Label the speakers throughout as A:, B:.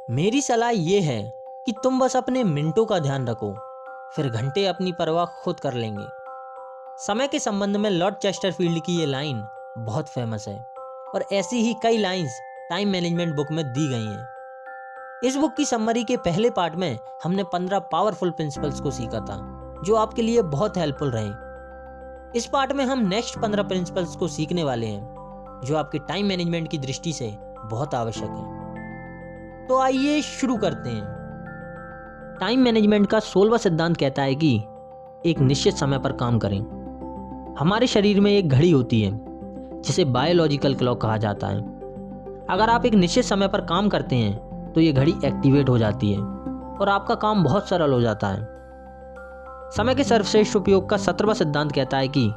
A: मेरी सलाह ये है कि तुम बस अपने मिनटों का ध्यान रखो, फिर घंटे अपनी परवाह खुद कर लेंगे। समय के संबंध में लॉर्ड चेस्टरफील्ड की ये लाइन बहुत फेमस है और ऐसी ही कई लाइंस टाइम मैनेजमेंट बुक में दी गई हैं। इस बुक की समरी के पहले पार्ट में हमने 15 पावरफुल प्रिंसिपल्स को सीखा था जो आपके लिए बहुत हेल्पफुल रहे। इस पार्ट में हम नेक्स्ट 15 प्रिंसिपल्स को सीखने वाले हैं जो आपके टाइम मैनेजमेंट की दृष्टि से बहुत आवश्यक है। तो आइए शुरू करते हैं। टाइम मैनेजमेंट का 16वां सिद्धांत कहता है कि एक निश्चित समय पर काम करें। हमारे शरीर में एक घड़ी होती है जिसे बायोलॉजिकल क्लॉक कहा जाता है। अगर आप एक निश्चित समय पर काम करते हैं तो ये घड़ी एक्टिवेट हो जाती है और आपका काम बहुत सरल हो जाता है। समय के सर्वश्रेष्ठ उपयोग का 17वां सिद्धांत कहता है कि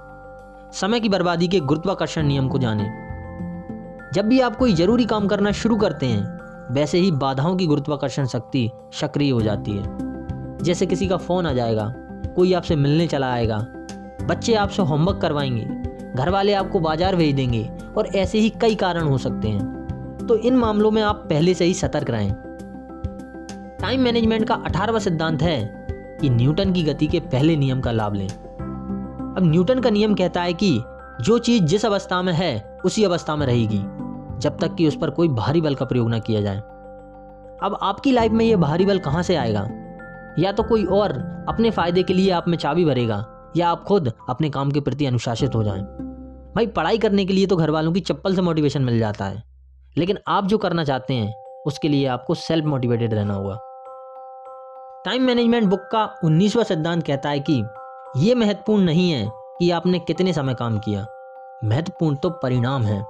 A: समय की बर्बादी के गुरुत्वाकर्षण नियम को जानें। जब भी आप कोई जरूरी काम करना शुरू करते हैं वैसे ही बाधाओं की गुरुत्वाकर्षण शक्ति सक्रिय हो जाती है। जैसे किसी का फोन आ जाएगा, कोई आपसे मिलने चला आएगा, बच्चे आपसे होमवर्क करवाएंगे, घर वाले आपको बाजार भेज देंगे और ऐसे ही कई कारण हो सकते हैं। तो इन मामलों में आप पहले से ही सतर्क रहें। टाइम मैनेजमेंट का 18वां सिद्धांत है कि न्यूटन की गति के पहले नियम का लाभ लें। अब न्यूटन का नियम कहता है कि जो चीज जिस अवस्था में है उसी अवस्था में रहेगी जब तक कि उस पर कोई भारी बल का प्रयोग न किया जाए। अब आपकी लाइफ में यह भारी बल कहां से आएगा? या तो कोई और अपने फायदे के लिए आप में चाबी भरेगा या आप खुद अपने काम के प्रति अनुशासित हो जाएं। भाई, पढ़ाई करने के लिए तो घर वालों की चप्पल से मोटिवेशन मिल जाता है, लेकिन आप जो करना चाहते हैं उसके लिए आपको सेल्फ मोटिवेटेड रहना होगा। टाइम मैनेजमेंट बुक का 19वां सिद्धांत कहता है कि यह महत्वपूर्ण नहीं है कि आपने कितने समय काम किया, महत्वपूर्ण तो परिणाम है।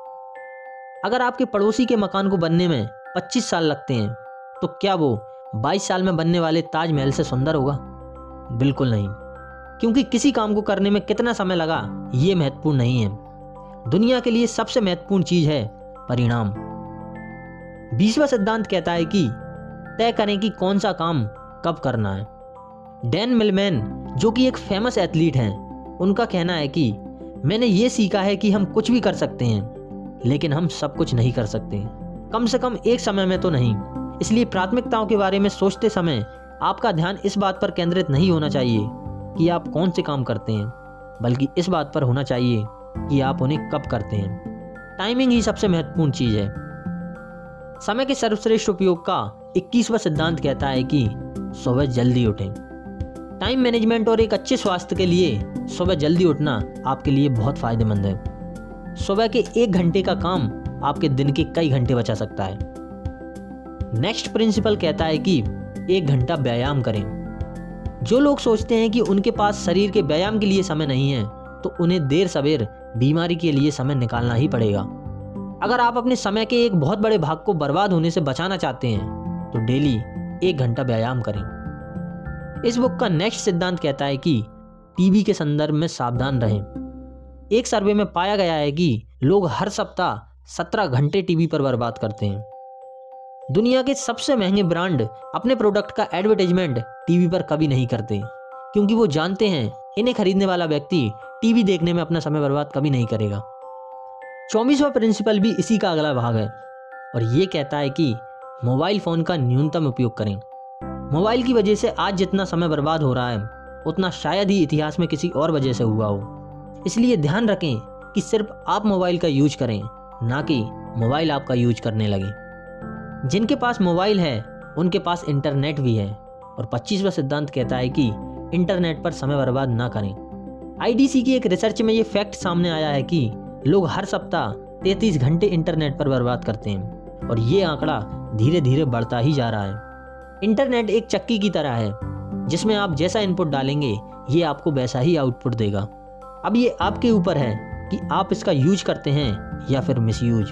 A: अगर आपके पड़ोसी के मकान को बनने में 25 साल लगते हैं तो क्या वो 22 साल में बनने वाले ताजमहल से सुंदर होगा? बिल्कुल नहीं, क्योंकि किसी काम को करने में कितना समय लगा ये महत्वपूर्ण नहीं है। दुनिया के लिए सबसे महत्वपूर्ण चीज है परिणाम। 20वां सिद्धांत कहता है कि तय करें कि कौन सा काम कब करना है। डैन मिलमैन, जो कि एक फेमस एथलीट हैं, उनका कहना है कि मैंने ये सीखा है कि हम कुछ भी कर सकते हैं लेकिन हम सब कुछ नहीं कर सकते, कम से कम एक समय में तो नहीं। इसलिए प्राथमिकताओं के बारे में सोचते समय आपका ध्यान इस बात पर केंद्रित नहीं होना चाहिए कि आप कौन से काम करते हैं, बल्कि इस बात पर होना चाहिए कि आप उन्हें कब करते हैं। टाइमिंग ही सबसे महत्वपूर्ण चीज है। समय के सर्वश्रेष्ठ उपयोग का 21वां सिद्धांत कहता है कि सुबह जल्दी उठें। टाइम मैनेजमेंट और एक अच्छे स्वास्थ्य के लिए सुबह जल्दी उठना आपके लिए बहुत फायदेमंद है। सुबह के 1 घंटे का काम आपके दिन के कई घंटे बचा सकता है। नेक्स्ट प्रिंसिपल कहता है कि 1 घंटा व्यायाम करें। जो लोग सोचते हैं कि उनके पास शरीर के व्यायाम के लिए समय नहीं है तो उन्हें देर सवेर बीमारी के लिए समय निकालना ही पड़ेगा। अगर आप अपने समय के एक बहुत बड़े भाग को बर्बाद होने से बचाना चाहते हैं तो डेली 1 घंटा व्यायाम करें। इस बुक का नेक्स्ट सिद्धांत कहता है कि टीवी के संदर्भ में सावधान रहें। एक सर्वे में पाया गया है कि लोग हर सप्ताह 17 घंटे टीवी पर बर्बाद करते हैं। दुनिया के सबसे महंगे ब्रांड अपने प्रोडक्ट का एडवर्टाइजमेंट टीवी पर कभी नहीं करते क्योंकि वो जानते हैं इन्हें खरीदने वाला व्यक्ति टीवी देखने में अपना समय बर्बाद कभी नहीं करेगा। 24वां प्रिंसिपल भी इसी का अगला भाग है और ये कहता है कि मोबाइल फोन का न्यूनतम उपयोग करें। मोबाइल की वजह से आज जितना समय बर्बाद हो रहा है उतना शायद ही इतिहास में किसी और वजह से हुआ हो। इसलिए ध्यान रखें कि सिर्फ आप मोबाइल का यूज करें, ना कि मोबाइल आपका यूज करने लगे। जिनके पास मोबाइल है उनके पास इंटरनेट भी है। और 25वां सिद्धांत कहता है कि इंटरनेट पर समय बर्बाद ना करें। IDC की एक रिसर्च में ये फैक्ट सामने आया है कि लोग हर सप्ताह 33 घंटे इंटरनेट पर बर्बाद करते हैं और ये आंकड़ा धीरे धीरे बढ़ता ही जा रहा है। इंटरनेट एक चक्की की तरह है जिसमें आप जैसा इनपुट डालेंगे ये आपको वैसा ही आउटपुट देगा। अब ये आपके ऊपर है कि आप इसका यूज करते हैं या फिर मिसयूज।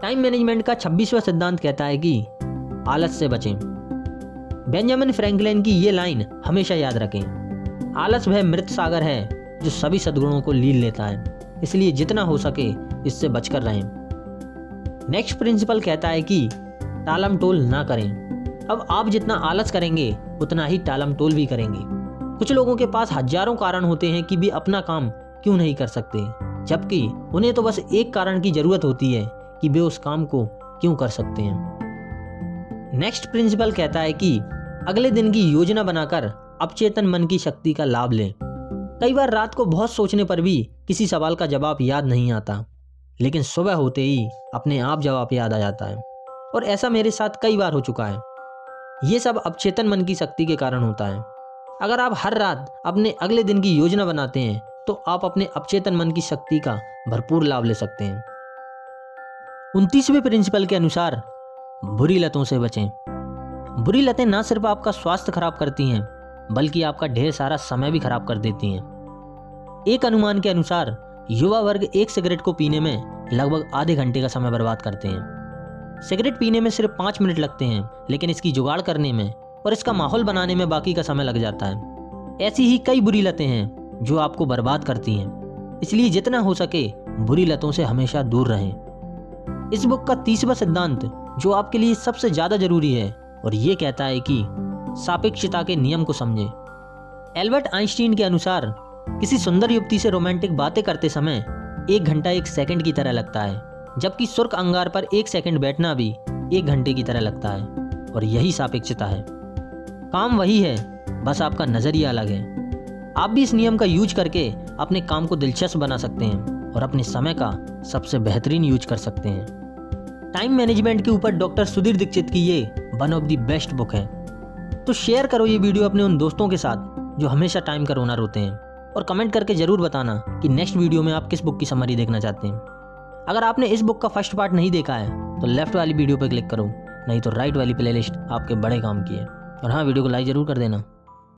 A: टाइम मैनेजमेंट का 26वां सिद्धांत कहता है कि आलस से बचें। बेंजामिन फ्रैंकलिन की ये लाइन हमेशा याद रखें। आलस वह मृत सागर है जो सभी सद्गुणों को लील लेता है, इसलिए जितना हो सके इससे बचकर रहें। नेक्स्ट प्रिंसिपल कहता है कि टालम टोल ना करें। अब आप जितना आलस करेंगे उतना ही टालम टोल भी करेंगे। कुछ लोगों के पास हजारों कारण होते हैं कि भी अपना काम क्यों नहीं कर सकते, जबकि उन्हें तो बस एक कारण की जरूरत होती है कि वे उस काम को क्यों कर सकते हैं। नेक्स्ट प्रिंसिपल कहता है कि अगले दिन की योजना बनाकर अवचेतन मन की शक्ति का लाभ लें। कई बार रात को बहुत सोचने पर भी किसी सवाल का जवाब याद नहीं आता, लेकिन सुबह होते ही अपने आप जवाब याद आ जाता है, और ऐसा मेरे साथ कई बार हो चुका है। ये सब अवचेतन मन की शक्ति के कारण होता है। अगर आप हर रात अपने अगले दिन की योजना बनाते हैं तो आप अपने अवचेतन मन की शक्ति का भरपूर लाभ ले सकते हैं। 29वें प्रिंसिपल के अनुसार बुरी लतों से बचें। बुरी लतें ना सिर्फ आपका स्वास्थ्य खराब करती हैं, बल्कि आपका ढेर सारा समय भी खराब कर देती हैं। एक अनुमान के अनुसार युवा वर्ग एक सिगरेट को पीने में लगभग आधे घंटे का समय बर्बाद करते हैं। सिगरेट पीने में सिर्फ 5 मिनट लगते हैं, लेकिन इसकी जुगाड़ करने में और इसका माहौल बनाने में बाकी का समय लग जाता है। ऐसी ही कई बुरी लतें हैं जो आपको बर्बाद करती हैं, इसलिए जितना हो सके बुरी लतों से हमेशा दूर रहें। इस बुक का 30वां सिद्धांत जो आपके लिए सबसे ज़्यादा जरूरी है, और ये कहता है कि सापेक्षता के नियम को समझें। एल्बर्ट आइंस्टीन के अनुसार किसी सुंदर युवती से रोमांटिक बातें करते समय 1 घंटा 1 सेकंड की तरह लगता है, जबकि सुर्ख अंगार पर 1 सेकंड बैठना भी 1 घंटे की तरह लगता है, और यही सापेक्षता है। काम वही है, बस आपका नजरिया अलग है। आप भी इस नियम का यूज करके अपने काम को दिलचस्प बना सकते हैं और अपने समय का सबसे बेहतरीन यूज कर सकते हैं। टाइम मैनेजमेंट के ऊपर डॉक्टर सुधीर दीक्षित की ये one of the best book है। तो शेयर करो ये वीडियो अपने उन दोस्तों के साथ जो हमेशा टाइम का रोना रोते हैं, और कमेंट करके जरूर बताना कि नेक्स्ट वीडियो में आप किस बुक की समरी देखना चाहते हैं। अगर आपने इस बुक का फर्स्ट पार्ट नहीं देखा है तो लेफ्ट वाली वीडियो पर क्लिक करो, नहीं तो राइट वाली प्लेलिस्ट आपके बड़े काम की है। और हाँ, वीडियो को लाइक जरूर कर देना।